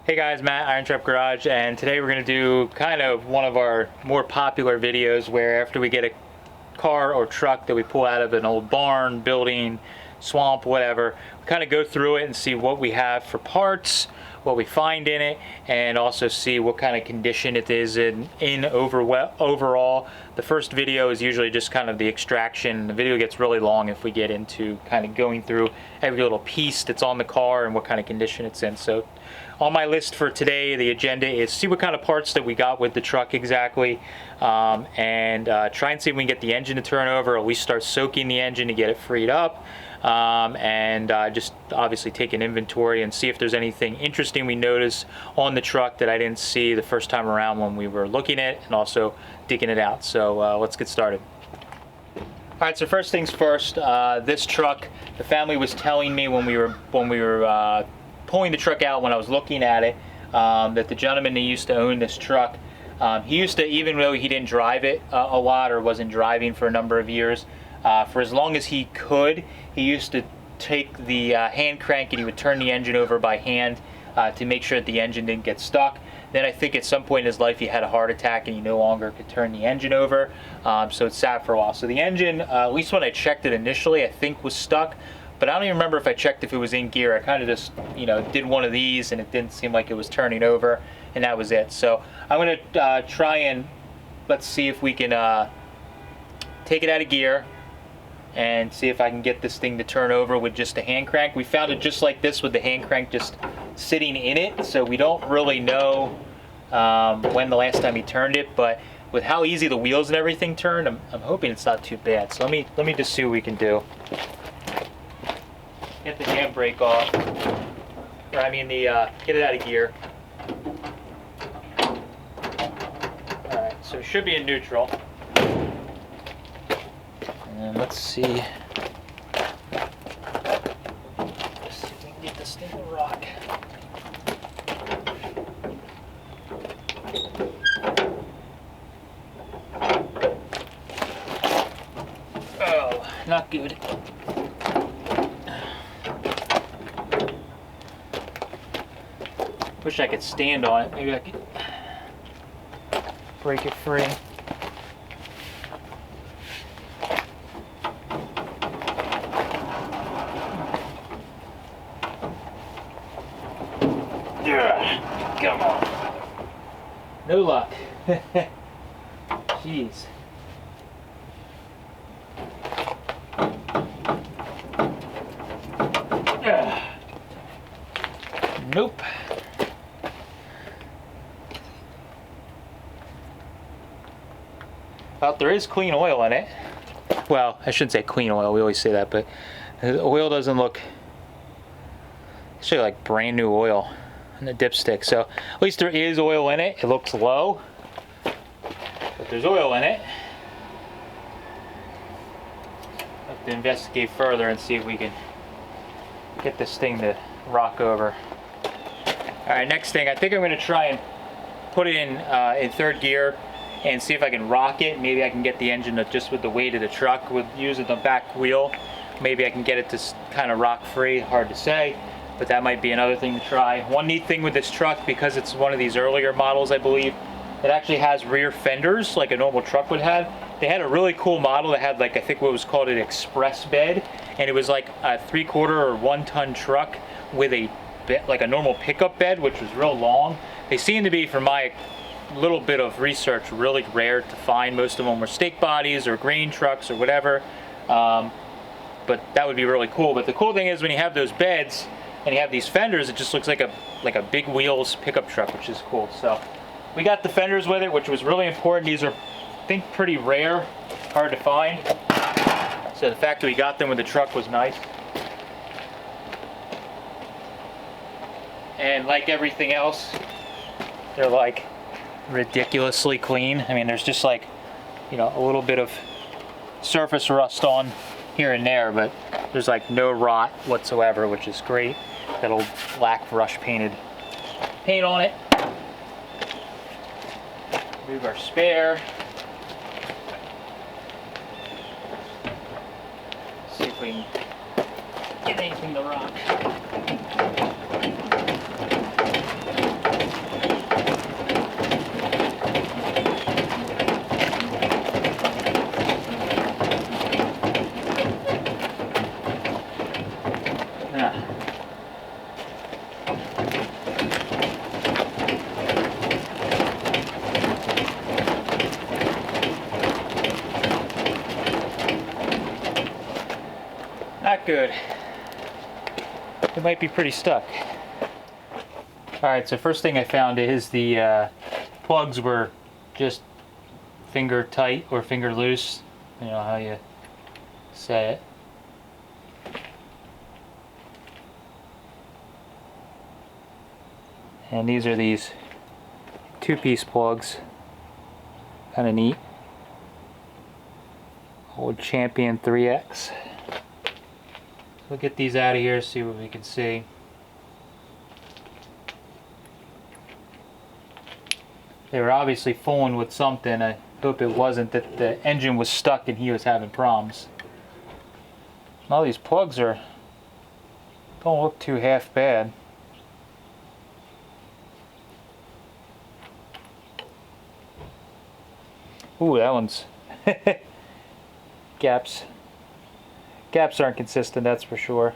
Hey guys, Matt, IronTrap Garage, and today we're going to do kind of one of our more popular videos where after we get a car or truck that we pull out of an old barn, building, swamp, whatever, we kind of go through it and see what we have for parts, what we find in it, and also see what kind of condition it is in overall. The first video is usually just kind of the extraction. The video gets really long if we get into kind of going through every little piece that's on the car and what kind of condition it's in. So on my list for today, the agenda is see what kind of parts that we got with the truck exactly, and try and see if we can get the engine to turn over, or at least start soaking the engine to get it freed up. Just obviously take an inventory and see if there's anything interesting we notice on the truck that I didn't see the first time around when we were looking at it, and also digging it out. So let's get started. All right, so first things first, this truck, the family was telling me when we were pulling the truck out, when I was looking at it, that the gentleman that used to own this truck, he used to, even though he didn't drive it a lot or wasn't driving for a number of years, for as long as he could, he used to take the hand crank and he would turn the engine over by hand to make sure that the engine didn't get stuck. Then I think at some point in his life he had a heart attack and he no longer could turn the engine over, so it sat for a while. So the engine, at least when I checked it initially, I think was stuck, but I don't even remember if I checked if it was in gear. I kind of just, did one of these and it didn't seem like it was turning over, and that was it. So I'm going to try and let's see if we can take it out of gear and see if I can get this thing to turn over with just a hand crank. We found it just like this with the hand crank just sitting in it, so we don't really know when the last time he turned it, but with how easy the wheels and everything turned, I'm hoping it's not too bad. So let me just see what we can do. Get the handbrake off, or I mean get it out of gear. Alright, so it should be in neutral. And let's see. Let's see if we can get this thing to rock. Oh, not good. Wish I could stand on it. Maybe I could break it free. Come on. No luck. Jeez. Nope. Well, there is clean oil in it. Well, I shouldn't say clean oil, we always say that, but the oil doesn't look, it's actually like brand new oil in the dipstick. So at least there is oil in it. It looks low, but there's oil in it. I'll have to investigate further and see if we can get this thing to rock over. All right, next thing, I think I'm going to try and put it in third gear and see if I can rock it. Maybe I can get the engine to, just with the weight of the truck, with using the back wheel, maybe I can get it to kind of rock free. Hard to say, but that might be another thing to try. One neat thing with this truck, because it's one of these earlier models, I believe, it actually has rear fenders like a normal truck would have. They had a really cool model that had, like, I think what was called an express bed, and it was like a 3/4 or 1 ton truck with a bed, like a normal pickup bed, which was real long. They seem to be, from my little bit of research, really rare to find. Most of them were stake bodies or grain trucks or whatever, but that would be really cool. But the cool thing is when you have those beds and you have these fenders, it just looks like a big wheels pickup truck, which is cool. So we got the fenders with it, which was really important. These are, I think, pretty rare, hard to find, so the fact that we got them with the truck was nice. And like everything else, they're like ridiculously clean. I mean, there's just like, a little bit of surface rust on here and there, but there's like no rot whatsoever, which is great. That old black brush painted paint on it. Move our spare. See if we can get anything to rock. that good. It might be pretty stuck. Alright, so first thing I found is the plugs were just finger tight or finger loose. You know how you say it. And these are these two-piece plugs. Kind of neat. Old Champion 3X. We'll get these out of here, see what we can see. They were obviously fooling with something. I hope it wasn't that the engine was stuck and he was having problems. All these plugs don't look too half bad. Ooh, that one's gaps aren't consistent, that's for sure.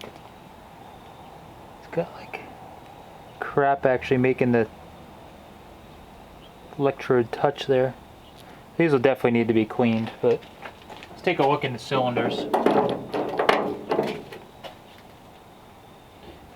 It's got like crap actually making the electrode touch there. These will definitely need to be cleaned, but let's take a look in the cylinders.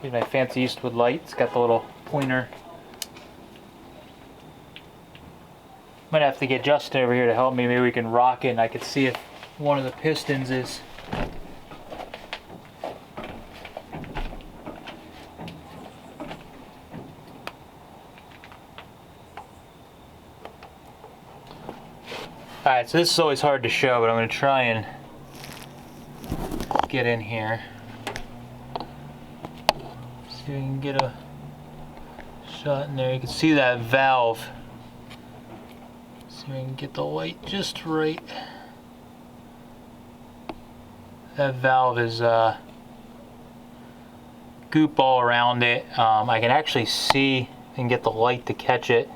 Here's my fancy Eastwood light. It's got the little pointer. Might have to get Justin over here to help me. Maybe we can rock it and I can see if one of the pistons is Alright, so this is always hard to show, but I'm going to try and get in here. See if we can get a shot in there. You can see that valve. See if we can get the light just right. That valve is goop all around it. I can actually see and get the light to catch it.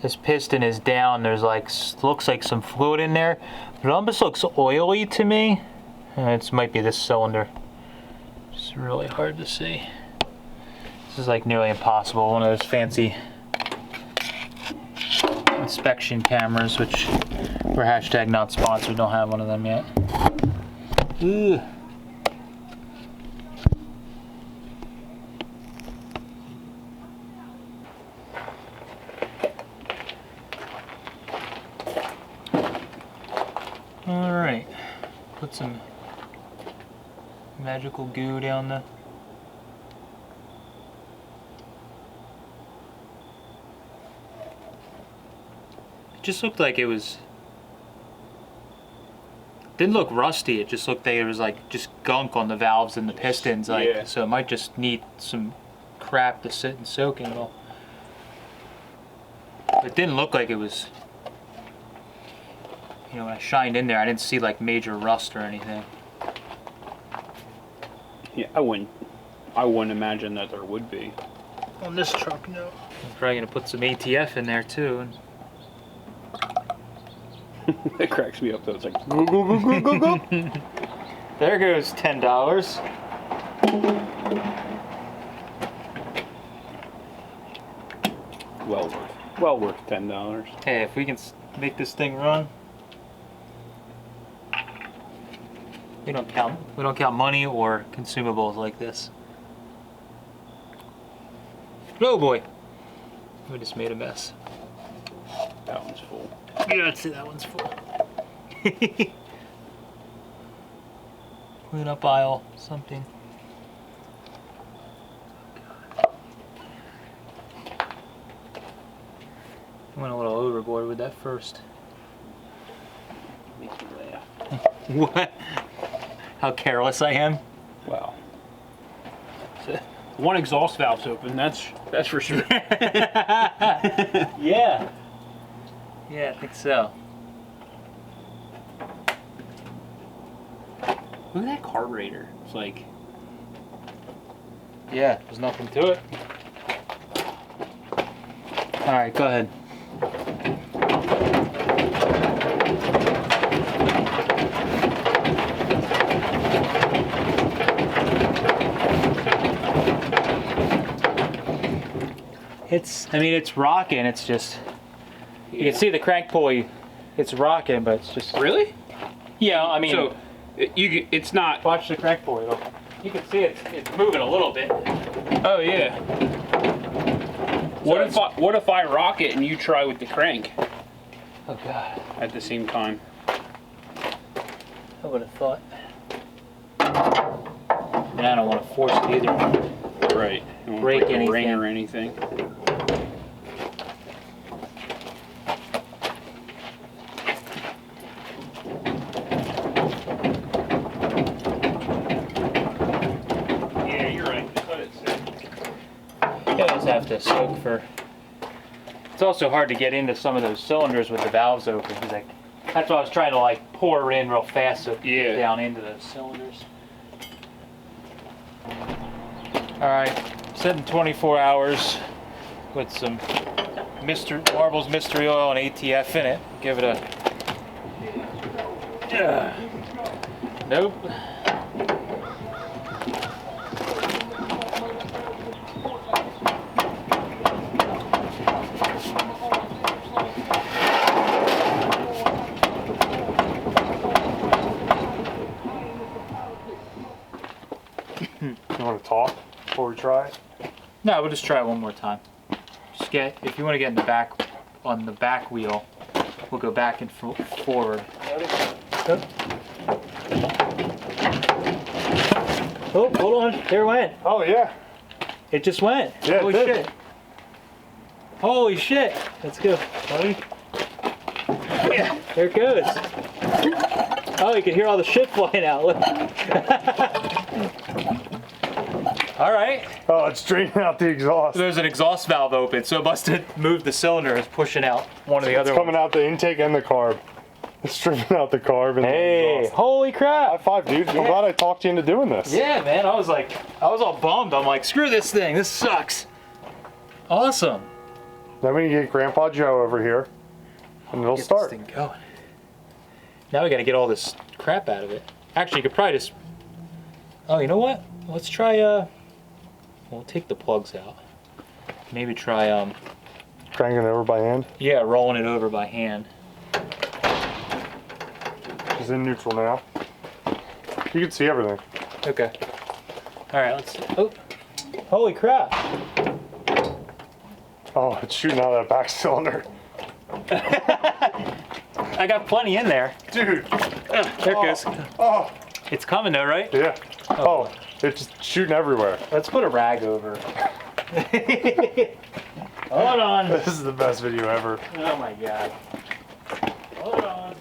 This piston is down. There's like, looks like some fluid in there. But it almost looks oily to me. It might be this cylinder. It's really hard to see. This is like nearly impossible. One of those fancy inspection cameras, which we're hashtag not sponsored. Don't have one of them yet. Ooh. Alright, put some magical goo down the... It just looked like it was... Didn't look rusty, it just looked like it was like just gunk on the valves and the pistons, like, yeah. So it might just need some crap to sit and soak in. Well, it didn't look like it was... You know, when I shined in there, I didn't see like major rust or anything. Yeah, I wouldn't imagine that there would be. On this truck, no. I'm probably gonna put some ATF in there too. That cracks me up though. It's like go go go go go go. There goes $10. Well worth $10. Hey, if we can make this thing run. We don't count money or consumables like this. Oh boy, we just made a mess. That one's full. Yeah, let's see, that one's full. Clean up aisle, something. I went a little overboard with that first. Makes me laugh. What? How careless I am? Wow. So, one exhaust valve's open, that's for sure. Yeah. Yeah, I think so. Look at that carburetor. It's like... Yeah, there's nothing to it. Alright, go ahead. It's rocking, it's just, you can see the crank pulley, it's rocking, but it's just... Really? Yeah, I mean... So, It's not. Watch the crank pulley. You can see it's moving a little bit. Oh yeah. What if I rock it and you try with the crank Oh god. at the same time? I would have thought. And I don't want to force it either. Right. You won't Break a ring anything. or anything. Yeah, you're right. Just let it sit. You always have to soak for. It's also hard to get into some of those cylinders with the valves open. 'Cause like, that's why I was trying to like pour in real fast so it could get down into those cylinders. All right, setting 24 hours with some Marbles Mystery Oil and ATF in it. Give it a. Nope. You want to talk before we try it? No, we'll just try it one more time. Just get, if you want to get in the back, on the back wheel, we'll go back and forward. Oh, hold on. There it went. Oh yeah. It just went. Yeah, Holy it did. shit. Holy shit. Let's go. Buddy. Yeah, there it goes. Oh, you can hear all the shit flying out. Look. All right. Oh, it's draining out the exhaust. There's an exhaust valve open, so it must have moved the cylinder. It's pushing out one of the It's other coming ones. out the intake and the carb. It's stripping out the carb and the Hey, exhaust. holy crap. High five, dude. I'm glad I talked you into doing this. Yeah, man. I was all bummed. I'm like, screw this thing. This sucks. Awesome. Then we can get Grandpa Joe over here, and it'll Get start. this thing going. Now we got to get all this crap out of it. Actually, you could probably just. Oh, you know what? Let's try. We'll take the plugs out. Maybe try. Cranking it over by hand. Yeah, rolling it over by hand. It's in neutral now. You can see everything. Okay. All right. Let's. Oh. Holy crap! Oh, it's shooting out of that back cylinder. I got plenty in there. Dude. There it goes. Oh. It's coming though, right? Yeah. Oh, it's just shooting everywhere. Let's put a rag over. Hold on. This is the best video ever. Oh my god. Hold on.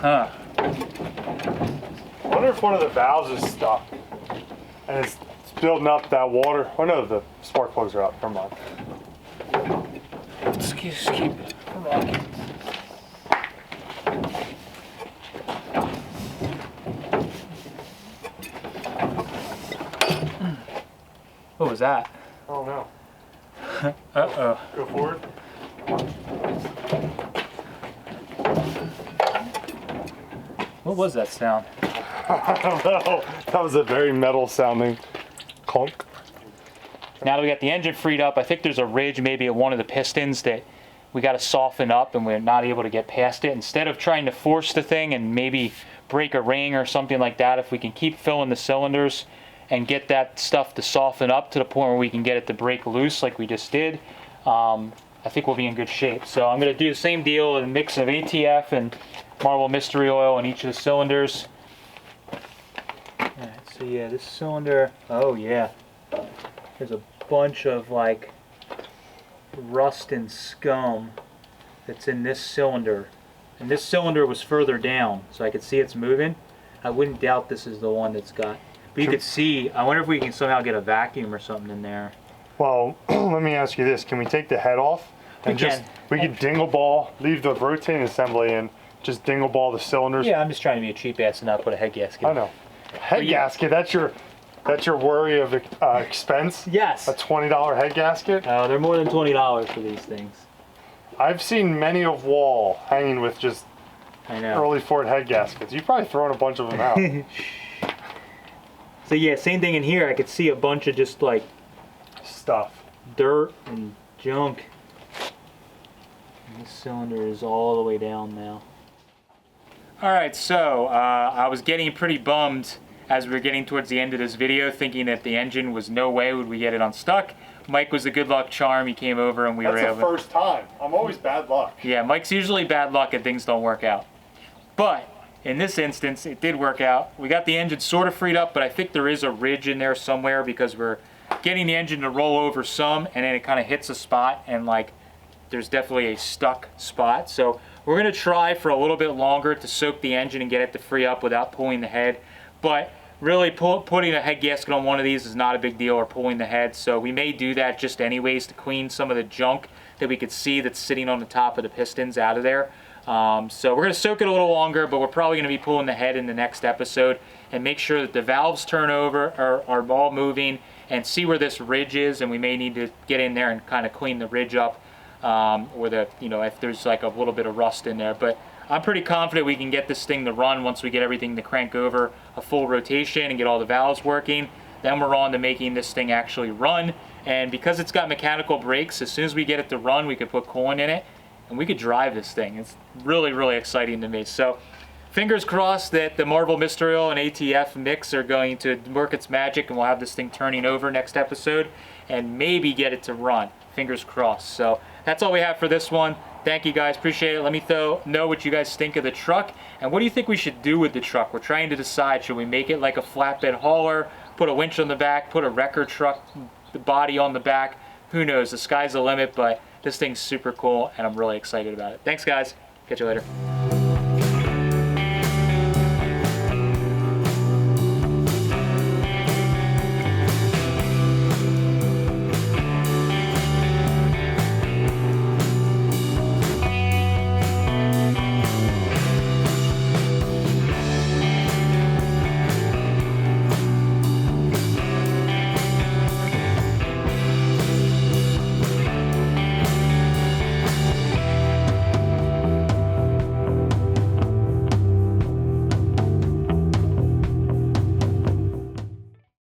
Huh. I wonder if one of the valves is stuck and it's building up that water. Oh no, the spark plugs are out. Never mind. Let's just keep rocking. What was that? Oh no. Uh-oh. Go forward. What was that sound? I don't know. That was a very metal sounding clunk. Now that we got the engine freed up, I think there's a ridge maybe at one of the pistons that we got to soften up and we're not able to get past it. Instead of trying to force the thing and maybe break a ring or something like that, if we can keep filling the cylinders and get that stuff to soften up to the point where we can get it to break loose like we just did, I think we'll be in good shape. So I'm going to do the same deal, a mix of ATF and Marble Mystery Oil in each of the cylinders. Alright, so yeah, this cylinder, oh yeah, there's a bunch of like rust and scum that's in this cylinder. And this cylinder was further down, so I could see it's moving. I wouldn't doubt this is the one that's got, but you could see, I wonder if we can somehow get a vacuum or something in there. Well, let me ask you this. Can we take the head off and we could dingle ball, leave the rotating assembly in, just dingle ball the cylinders? Yeah, I'm just trying to be a cheap ass and not put a head gasket in. I know. Head gasket, that's your worry of expense? Yes. A $20 head gasket? Oh, they're more than $20 for these things. I've seen many of wall hanging with just I know. early Ford head gaskets. You've probably thrown a bunch of them out. So yeah, same thing in here. I could see a bunch of just like Stuff. dirt and junk. The cylinder is all the way down now. Alright, so I was getting pretty bummed as we were getting towards the end of this video, thinking that the engine was no way would we get it unstuck. Mike was a good luck charm. He came over and we were able. That's the first time. I'm always bad luck. Yeah, Mike's usually bad luck and things don't work out. But in this instance, it did work out. We got the engine sort of freed up, but I think there is a ridge in there somewhere because we're getting the engine to roll over some, and then it kind of hits a spot, and like there's definitely a stuck spot. So we're gonna try for a little bit longer to soak the engine and get it to free up without pulling the head. But really putting a head gasket on one of these is not a big deal, or pulling the head. So we may do that just anyways to clean some of the junk that we could see that's sitting on the top of the pistons out of there. So we're gonna soak it a little longer, but we're probably gonna be pulling the head in the next episode and make sure that the valves turn over, are all moving, and see where this ridge is. And we may need to get in there and kind of clean the ridge up, or the, you know, if there's like a little bit of rust in there. But I'm pretty confident we can get this thing to run once we get everything to crank over a full rotation and get all the valves working. Then we're on to making this thing actually run. And because it's got mechanical brakes, as soon as we get it to run, we could put coolant in it and we could drive this thing. It's really, really exciting to me. So fingers crossed that the Marvel Mystery Oil and ATF mix are going to work its magic and we'll have this thing turning over next episode and maybe get it to run. Fingers crossed. So that's all we have for this one. Thank you guys, appreciate it. Let me know what you guys think of the truck, and what do you think we should do with the truck? We're trying to decide, should we make it like a flatbed hauler, put a winch on the back, put a wrecker truck the body on the back? Who knows, the sky's the limit, but this thing's super cool and I'm really excited about it. Thanks guys, catch you later.